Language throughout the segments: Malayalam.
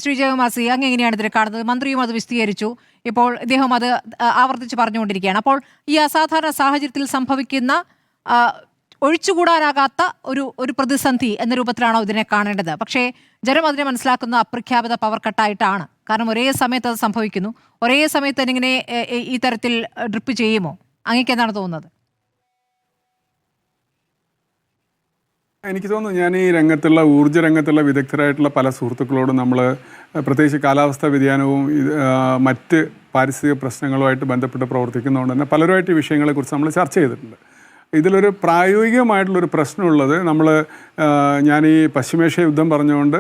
ശ്രീ ജയകുമാസി, അങ്ങ് എങ്ങനെയാണ് ഇതിനെ കാണുന്നത്? മന്ത്രിയും അത് വിശദീകരിച്ചു. ഇപ്പോൾ ഇദ്ദേഹം അത് ആവർത്തിച്ച് പറഞ്ഞുകൊണ്ടിരിക്കുകയാണ്. അപ്പോൾ ഈ അസാധാരണ സാഹചര്യത്തിൽ സംഭവിക്കുന്ന ഒഴിച്ചുകൂടാനാകാത്ത ഒരു പ്രതിസന്ധി എന്ന രൂപത്തിലാണോ ഇതിനെ കാണേണ്ടത്? പക്ഷേ ജനം അതിനെ മനസ്സിലാക്കുന്ന അപ്രഖ്യാപിത പവർ കട്ടായിട്ടാണ്. കാരണം ഒരേ സമയത്ത് അത് സംഭവിക്കുന്നു. ഒരേ സമയത്ത് തന്നെ ഈ തരത്തിൽ ഡ്രിപ്പ് ചെയ്യുമോ? അങ്ങേക്ക് എന്താണ് തോന്നുന്നത്? എനിക്ക് തോന്നുന്നു, ഞാൻ ഈ രംഗത്തുള്ള ഊർജ്ജ രംഗത്തുള്ള വിദഗ്ധരായിട്ടുള്ള പല സുഹൃത്തുക്കളോടും നമ്മൾ പ്രത്യേകിച്ച് കാലാവസ്ഥാ വ്യതിയാനവും മറ്റ് പാരിസ്ഥിതിക പ്രശ്നങ്ങളുമായിട്ട് ബന്ധപ്പെട്ട് പ്രവർത്തിക്കുന്നതുകൊണ്ട് തന്നെ പലരുമായിട്ട് ഈ വിഷയങ്ങളെക്കുറിച്ച് നമ്മൾ ചർച്ച ചെയ്തിട്ടുണ്ട്. ഇതിലൊരു പ്രായോഗികമായിട്ടുള്ളൊരു പ്രശ്നമുള്ളത്, ഞാൻ ഈ പശ്ചിമേഷ്യ യുദ്ധം പറഞ്ഞുകൊണ്ട്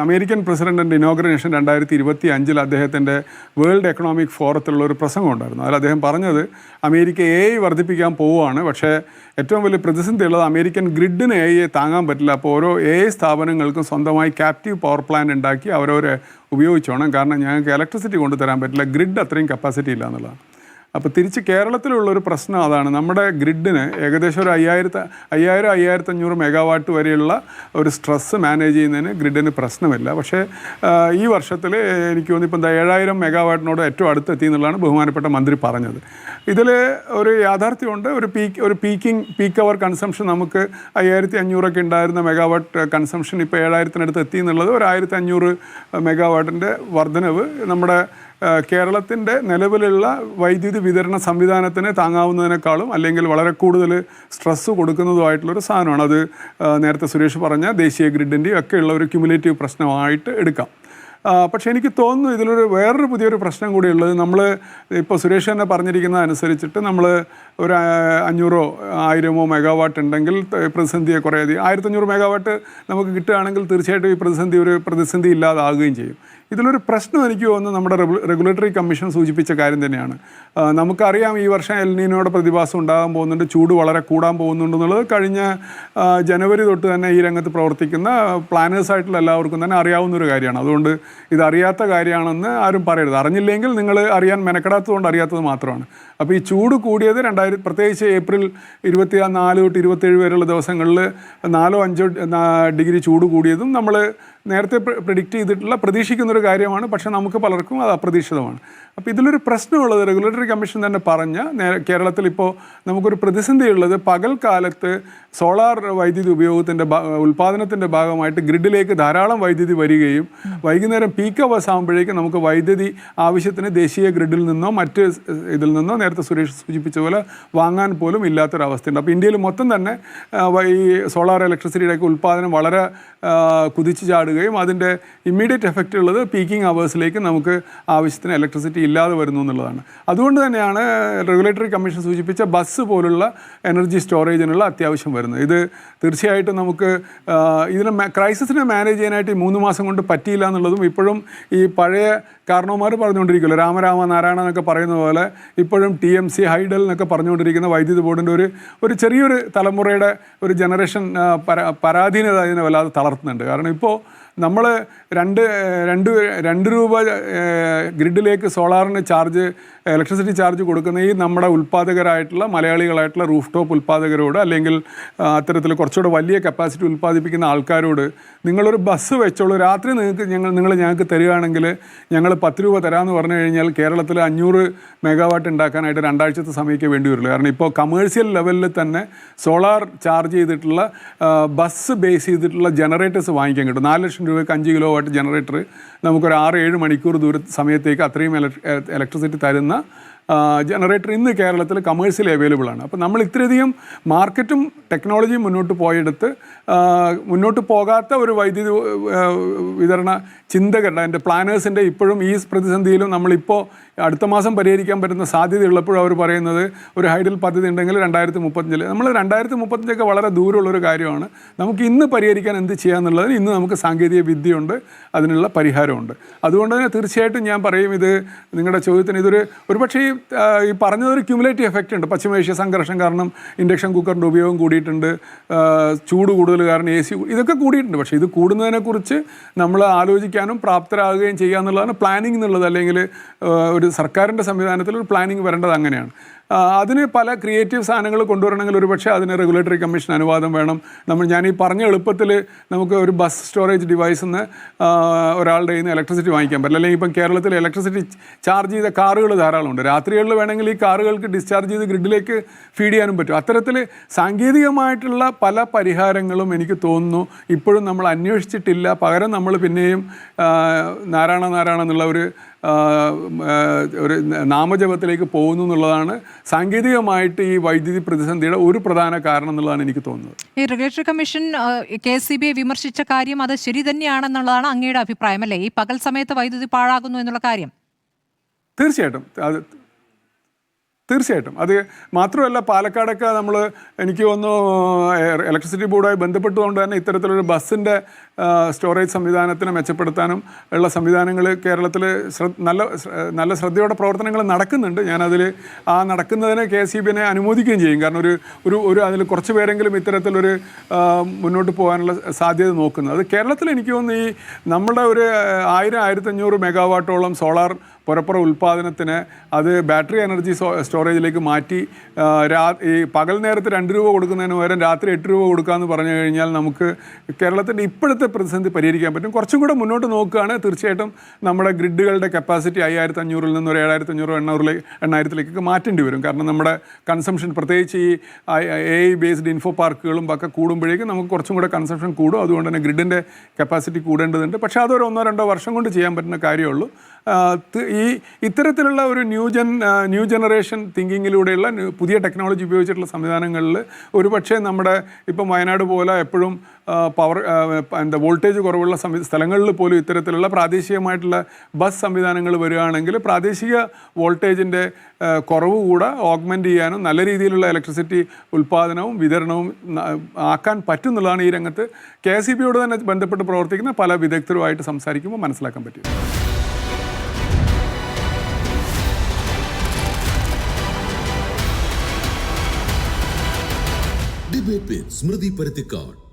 അമേരിക്കൻ പ്രസിഡൻറ്റിൻ്റെ ഇനോഗ്രേഷൻ 2025 അദ്ദേഹത്തിൻ്റെ വേൾഡ് എക്കണോമിക് ഫോറത്തിലുള്ള ഒരു പ്രസംഗം ഉണ്ടായിരുന്നു. അതിൽ അദ്ദേഹം പറഞ്ഞത് അമേരിക്ക AI വർദ്ധിപ്പിക്കാൻ പോവുകയാണ്, പക്ഷേ ഏറ്റവും വലിയ പ്രതിസന്ധി ഉള്ളത് അമേരിക്കൻ ഗ്രിഡിന് AI താങ്ങാൻ പറ്റില്ല. അപ്പോൾ ഓരോ AI സ്ഥാപനങ്ങൾക്കും സ്വന്തമായി ക്യാപ്റ്റീവ് പവർ പ്ലാന്റ് ഉണ്ടാക്കി അവരവരെ ഉപയോഗിച്ചോണം. കാരണം ഞങ്ങൾക്ക് ഇലക്ട്രിസിറ്റി കൊണ്ടുതരാൻ പറ്റില്ല, ഗ്രിഡ് അത്രയും കപ്പാസിറ്റി ഇല്ല എന്നുള്ളതാണ്. അപ്പോൾ തിരിച്ച് കേരളത്തിലുള്ളൊരു പ്രശ്നം അതാണ്. നമ്മുടെ ഗ്രിഡിന് ഏകദേശം ഒരു 5000-5500 മെഗാവാട്ട് വരെയുള്ള ഒരു സ്ട്രെസ്സ് മാനേജ് ചെയ്യുന്നതിന് ഗ്രിഡിന് പ്രശ്നമില്ല. പക്ഷേ ഈ വർഷത്തിൽ എനിക്ക് തോന്നുന്നു ഇപ്പം 7000 മെഗാവാട്ടിനോട് ഏറ്റവും അടുത്തെത്തി എന്നുള്ളതാണ് ബഹുമാനപ്പെട്ട മന്ത്രി പറഞ്ഞത്. ഇതിൽ ഒരു യാഥാർത്ഥ്യമുണ്ട്. ഒരു പീക്ക് അവർ കൺസംഷൻ നമുക്ക് 5500 ഉണ്ടായിരുന്ന മെഗാവാട്ട് കൺസംഷൻ ഇപ്പോൾ 7000-നടുത്ത് എത്തി എന്നുള്ളത് ഒരു 1500 മെഗാവാട്ടിൻ്റെ വർധനവ് നമ്മുടെ കേരളത്തിൻ്റെ നിലവിലുള്ള വൈദ്യുതി വിതരണ സംവിധാനത്തിന് താങ്ങാവുന്നതിനേക്കാളും അല്ലെങ്കിൽ വളരെ കൂടുതൽ സ്ട്രെസ്സ് കൊടുക്കുന്നതുമായിട്ടുള്ളൊരു സാധനമാണ്. അത് നേരത്തെ സുരേഷ് പറഞ്ഞ ദേശീയ ഗ്രിഡിൻ്റെയും ഒക്കെയുള്ള ഒരു ക്യുമുലേറ്റീവ് പ്രശ്നമായിട്ട് എടുക്കാം. പക്ഷേ എനിക്ക് തോന്നുന്നു ഇതിലൊരു വേറൊരു പുതിയൊരു പ്രശ്നം കൂടിയുള്ളത്, നമ്മൾ ഇപ്പോൾ സുരേഷ് തന്നെ പറഞ്ഞിരിക്കുന്നത് അനുസരിച്ചിട്ട് നമ്മൾ ഒരു 500-1000 മെഗാവാട്ട് ഉണ്ടെങ്കിൽ പ്രതിസന്ധിയെ കുറേ അധികം 1500 മെഗാവാട്ട് നമുക്ക് കിട്ടുകയാണെങ്കിൽ തീർച്ചയായിട്ടും ഈ പ്രതിസന്ധി ഇല്ലാതാകുകയും ചെയ്യും. ഇതിലൊരു പ്രശ്നം എനിക്ക് തോന്നുന്നു നമ്മുടെ റെഗുലേറ്ററി കമ്മീഷൻ സൂചിപ്പിച്ച കാര്യം തന്നെയാണ്. നമുക്കറിയാം ഈ വർഷം എൽ നീനോയുടെ പ്രതിഭാസം ഉണ്ടാകാൻ പോകുന്നുണ്ട്, ചൂട് വളരെ കൂടാൻ പോകുന്നുണ്ടെന്നുള്ളത് കഴിഞ്ഞ ജനുവരി തൊട്ട് തന്നെ ഈ രംഗത്ത് പ്രവർത്തിക്കുന്ന പ്ലാനേഴ്സായിട്ടുള്ള എല്ലാവർക്കും തന്നെ അറിയാവുന്നൊരു കാര്യമാണ്. അതുകൊണ്ട് ഇതറിയാത്ത കാര്യമാണെന്ന് ആരും പറയരുത്. അറിഞ്ഞില്ലെങ്കിൽ നിങ്ങൾ അറിയാൻ മെനക്കെടാത്തതുകൊണ്ട് അറിയാത്തത് മാത്രമാണ്. അപ്പോൾ ഈ ചൂട് കൂടിയത് പ്രത്യേകിച്ച് ഏപ്രിൽ 24 തൊട്ട് 27 വരെയുള്ള ദിവസങ്ങളിൽ 4-5 ഡിഗ്രി ചൂട് കൂടിയതും നമ്മൾ നേരത്തെ പ്രെഡിക്റ്റ് ചെയ്തിട്ടുള്ള പ്രതീക്ഷിക്കുന്നൊരു കാര്യമാണ്. പക്ഷേ നമുക്ക് പലർക്കും അത് അപ്രതീക്ഷിതമാണ്. അപ്പോൾ ഇതിലൊരു പ്രശ്നമുള്ളത് റെഗുലേറ്ററി കമ്മീഷൻ തന്നെ പറഞ്ഞ കേരളത്തിൽ ഇപ്പോൾ നമുക്കൊരു പ്രതിസന്ധിയുള്ളത്, പകൽക്കാലത്ത് സോളാർ വൈദ്യുതി ഉൽപ്പാദനത്തിൻ്റെ ഭാഗമായിട്ട് ഗ്രിഡിലേക്ക് ധാരാളം വൈദ്യുതി വരികയും വൈകുന്നേരം പീക്ക് അവേഴ്സ് ആകുമ്പോഴേക്കും നമുക്ക് വൈദ്യുതി ആവശ്യത്തിന് ദേശീയ ഗ്രിഡിൽ നിന്നോ മറ്റ് ഇതിൽ നിന്നോ നേരത്തെ സുരേഷ് സൂചിപ്പിച്ച പോലെ വാങ്ങാൻ പോലും ഇല്ലാത്തൊരവസ്ഥയുണ്ട്. അപ്പോൾ ഇന്ത്യയിൽ മൊത്തം തന്നെ ഈ സോളാർ ഇലക്ട്രിസിറ്റിയുടെയൊക്കെ ഉൽപ്പാദനം വളരെ കുതിച്ചു ചാടുകയും അതിൻ്റെ ഇമ്മീഡിയറ്റ് എഫക്റ്റ് ഉള്ളത് പീക്കിംഗ് അവേഴ്സിലേക്ക് നമുക്ക് ആവശ്യത്തിന് ഇലക്ട്രിസിറ്റി ഇല്ലാതെ വരുന്നു എന്നുള്ളതാണ്. അതുകൊണ്ട് തന്നെയാണ് റെഗുലേറ്ററി കമ്മീഷൻ സൂചിപ്പിച്ച ബസ് പോലുള്ള എനർജി സ്റ്റോറേജിനുള്ള അത്യാവശ്യം വരുന്നത്. ഇത് തീർച്ചയായിട്ടും നമുക്ക് ക്രൈസിസിനെ മാനേജ് ചെയ്യാനായിട്ട് ഈ 3 മാസം കൊണ്ട് പറ്റിയില്ല എന്നുള്ളതും ഇപ്പോഴും ഈ പഴയ കാരണവന്മാർ പറഞ്ഞുകൊണ്ടിരിക്കുമല്ലോ, രാമരാമ നാരായണ എന്നൊക്കെ പറയുന്ന പോലെ ഇപ്പോഴും TMC ഹൈഡൽ എന്നൊക്കെ പറഞ്ഞുകൊണ്ടിരിക്കുന്ന വൈദ്യുതി ബോർഡിൻ്റെ ഒരു ചെറിയൊരു തലമുറയുടെ ഒരു ജനറേഷൻ പരാധീനത അതിനെ വല്ലാതെ തളർത്തുന്നുണ്ട്. കാരണം ഇപ്പോൾ നമ്മൾ 2 രൂപ ഗ്രിഡിലേക്ക് സോളാറിന് ഇലക്ട്രിസിറ്റി ചാർജ് കൊടുക്കുന്ന ഈ നമ്മുടെ ഉൽപ്പാദകരായിട്ടുള്ള മലയാളികളായിട്ടുള്ള റൂഫ് ടോപ്പ് ഉൽപ്പാദകരോട് അല്ലെങ്കിൽ അത്തരത്തിൽ കുറച്ചുകൂടെ വലിയ കപ്പാസിറ്റി ഉൽപ്പാദിപ്പിക്കുന്ന ആൾക്കാരോട് നിങ്ങളൊരു ബസ് വെച്ചോളൂ, രാത്രി നിങ്ങൾ ഞങ്ങൾക്ക് തരികയാണെങ്കിൽ ഞങ്ങൾ 10 രൂപ തരാമെന്ന് പറഞ്ഞു കഴിഞ്ഞാൽ കേരളത്തിൽ 500 മെഗാവാട്ട് ഉണ്ടാക്കാനായിട്ട് 2 ആഴ്ചത്തെ സമയമൊക്കെ വേണ്ടി വരുള്ളൂ. കാരണം ഇപ്പോൾ കമേഴ്ഷ്യൽ ലെവലിൽ തന്നെ സോളാർ ചാർജ് ചെയ്തിട്ടുള്ള ബസ് ബേസ് ചെയ്തിട്ടുള്ള ജനറേറ്റേഴ്സ് വാങ്ങിക്കാൻ കിട്ടും. 4 ലക്ഷം രൂപയ്ക്ക് 5 കിലോവാട്ട് ജനറേറ്റർ നമുക്കൊരു 6-7 മണിക്കൂർ സമയത്തേക്ക് അത്രയും ഇലക്ട്രിസിറ്റി തരുന്ന ജനറേറ്റർ ഇന്ന് കേരളത്തിൽ കമേഴ്സ്യലി അവൈലബിൾ ആണ്. അപ്പോൾ നമ്മൾ ഇത്രയധികം മാർക്കറ്റും ടെക്നോളജിയും മുന്നോട്ട് പോകാത്ത ഒരു വൈദ്യുതി വിതരണ ചിന്തകരുടെ അതിൻ്റെ പ്ലാനേഴ്സിൻ്റെ ഇപ്പോഴും ഈ പ്രതിസന്ധിയിലും നമ്മളിപ്പോൾ അടുത്ത മാസം പരിഹരിക്കാൻ പറ്റുന്ന സാധ്യതയുള്ളപ്പോഴും അവർ പറയുന്നത് ഒരു ഹൈഡൽ പദ്ധതി ഉണ്ടെങ്കിൽ 2035 നമ്മൾ 2035 വളരെ ദൂരമുള്ളൊരു കാര്യമാണ്. നമുക്ക് ഇന്ന് പരിഹരിക്കാൻ എന്ത് ചെയ്യാന്നുള്ളതിന് ഇന്ന് നമുക്ക് സാങ്കേതിക വിദ്യയുണ്ട്, അതിനുള്ള പരിഹാരമുണ്ട്. അതുകൊണ്ട് തന്നെ തീർച്ചയായിട്ടും ഞാൻ പറയും, ഇത് നിങ്ങളുടെ ചോദ്യത്തിന് ഒരുപക്ഷേ ഈ പറഞ്ഞതൊരു ക്യുമുലേറ്റീവ് എഫക്റ്റ് ഉണ്ട്. പശ്ചിമേഷ്യ സംഘർഷം കാരണം ഇൻഡക്ഷൻ കുക്കറിൻ്റെ ഉപയോഗം കൂടിയിട്ടുണ്ട്, ചൂട് കൂടുതൽ കാരണം AC ഇതൊക്കെ കൂടിയിട്ടുണ്ട്. പക്ഷേ ഇത് കൂടുന്നതിനെക്കുറിച്ച് നമ്മൾ ആലോചിക്കാനും പ്രാപ്തരാകുകയും ചെയ്യുക എന്നുള്ളതാണ് പ്ലാനിങ് എന്നുള്ളത്. അല്ലെങ്കിൽ ഒരു സർക്കാരിൻ്റെ സംവിധാനത്തിൽ ഒരു പ്ലാനിങ് വരേണ്ടത് അങ്ങനെയാണ്. അതിന് പല ക്രിയേറ്റീവ് സാധനങ്ങൾ കൊണ്ടുവരണമെങ്കിൽ ഒരു പക്ഷേ അതിന് റെഗുലേറ്ററി കമ്മീഷൻ അനുവാദം വേണം. ഞാൻ ഈ പറഞ്ഞ എളുപ്പത്തിൽ നമുക്ക് ഒരു ബസ് സ്റ്റോറേജ് ഡിവൈസിൽ നിന്ന് ഒരാളുടെ കയ്യിൽ നിന്ന് ഇലക്ട്രിസിറ്റി വാങ്ങിക്കാൻ പറ്റില്ല. അല്ലെങ്കിൽ ഇപ്പം കേരളത്തിൽ ഇലക്ട്രിസിറ്റി ചാർജ് ചെയ്ത കാറുകൾ ധാരാളമുണ്ട്. രാത്രികളിൽ വേണമെങ്കിൽ ഈ കാറുകൾക്ക് ഡിസ്ചാർജ് ചെയ്ത് ഗ്രിഡിലേക്ക് ഫീഡ് ചെയ്യാനും പറ്റും. അത്തരത്തിൽ സാങ്കേതികമായിട്ടുള്ള പല പരിഹാരങ്ങളും എനിക്ക് തോന്നുന്നു ഇപ്പോഴും നമ്മൾ അന്വേഷിച്ചിട്ടില്ല. പകരം നമ്മൾ പിന്നെയും നാരായണ എന്നുള്ള ഒരു നാമജപത്തിലേക്ക് പോകുന്നു എന്നുള്ളതാണ് സാങ്കേതികമായിട്ട് ഈ വൈദ്യുതി പ്രതിസന്ധിയുടെ ഒരു പ്രധാന കാരണം എന്നുള്ളതാണ് എനിക്ക് തോന്നുന്നത്. ഈ റെഗുലേറ്ററി കമ്മീഷൻ KSCBയെ വിമർശിച്ച കാര്യം അത് ശരി തന്നെയാണെന്നുള്ളതാണ് അങ്ങയുടെ അഭിപ്രായം അല്ലേ? ഈ പകൽ സമയത്ത് വൈദ്യുതി പാഴാകുന്നു എന്നുള്ള കാര്യം തീർച്ചയായിട്ടും അത് മാത്രമല്ല, പാലക്കാടൊക്കെ എനിക്ക് തോന്നുന്നു ഇലക്ട്രിസിറ്റി ബോർഡുമായി ബന്ധപ്പെട്ടുകൊണ്ട് തന്നെ ഇത്തരത്തിലൊരു ബസ്സിൻ്റെ സ്റ്റോറേജ് സംവിധാനത്തിനെ മെച്ചപ്പെടുത്താനും ഉള്ള സംവിധാനങ്ങൾ കേരളത്തിൽ നല്ല ശ്രദ്ധയോടെ പ്രവർത്തനങ്ങൾ നടക്കുന്നുണ്ട്. ഞാനതിൽ നടക്കുന്നതിന് KSCBയെ അനുമോദിക്കുകയും ചെയ്യും. കാരണം ഒരു അതിൽ കുറച്ച് പേരെങ്കിലും ഇത്തരത്തിലൊരു മുന്നോട്ട് പോകാനുള്ള സാധ്യത നോക്കുന്നത്. അത് കേരളത്തിൽ എനിക്ക് തോന്നുന്നു ഈ നമ്മുടെ ഒരു 1000-1500 മെഗാവാട്ടോളം സോളാർ പുറപ്പുറ ഉൽപ്പാദനത്തിന് അത് ബാറ്ററി എനർജി സ്റ്റോറേജിലേക്ക് മാറ്റി ഈ പകൽ നേരത്ത് 2 രൂപ കൊടുക്കുന്നതിന് പകരം രാത്രി 8 രൂപ കൊടുക്കാമെന്ന് പറഞ്ഞു കഴിഞ്ഞാൽ നമുക്ക് കേരളത്തിൻ്റെ ഇപ്പോഴത്തെ പ്രതിസന്ധി പരിഹരിക്കാൻ പറ്റും. കുറച്ചും കൂടെ മുന്നോട്ട് നോക്കുകയാണ് തീർച്ചയായിട്ടും നമ്മുടെ ഗ്രിഡുകളുടെ കപ്പാസിറ്റി 5500-ൽ നിന്ന് ഒരു 7500-800-ലേക്ക് മാറ്റേണ്ടി വരും. കാരണം നമ്മുടെ കൺസംഷൻ പ്രത്യേകിച്ച് ഈ AI ബേസ്ഡ് ഇൻഫോ പാർക്കുകളും ഒക്കെ കൂടുമ്പോഴേക്കും നമുക്ക് കുറച്ചും കൂടെ കൺസംഷൻ കൂടും. അതുകൊണ്ട് തന്നെ ഗ്രിഡിൻ്റെ കപ്പാസിറ്റി കൂടേണ്ടതുണ്ട്. പക്ഷേ അതൊരു 1-2 വർഷം കൊണ്ട് ചെയ്യാൻ പറ്റുന്ന കാര്യമുള്ളൂ. ഇത്തരത്തിലുള്ള ഒരു ന്യൂ ജനറേഷൻ തിങ്കിങ്ങിലൂടെയുള്ള പുതിയ ടെക്നോളജി ഉപയോഗിച്ചിട്ടുള്ള സംവിധാനങ്ങളിൽ ഒരുപക്ഷെ നമ്മുടെ ഇപ്പം വയനാട് പോലെ എപ്പോഴും വോൾട്ടേജ് കുറവുള്ള സ്ഥലങ്ങളിൽ പോലും ഇത്തരത്തിലുള്ള പ്രാദേശികമായിട്ടുള്ള ബസ് സംവിധാനങ്ങൾ വരികയാണെങ്കിൽ പ്രാദേശിക വോൾട്ടേജിൻ്റെ കുറവ് കൂടെ ഓഗ്മെൻറ്റ് ചെയ്യാനും നല്ല രീതിയിലുള്ള ഇലക്ട്രിസിറ്റി ഉൽപ്പാദനവും വിതരണവും ആക്കാൻ പറ്റുന്നുള്ളതാണ് ഈ രംഗത്ത് KSCBയോട് തന്നെ ബന്ധപ്പെട്ട് പ്രവർത്തിക്കുന്ന പല വിദഗ്ധരുമായിട്ട് സംസാരിക്കുമ്പോൾ മനസ്സിലാക്കാൻ പറ്റും. Debate with Smriti Parathikkad.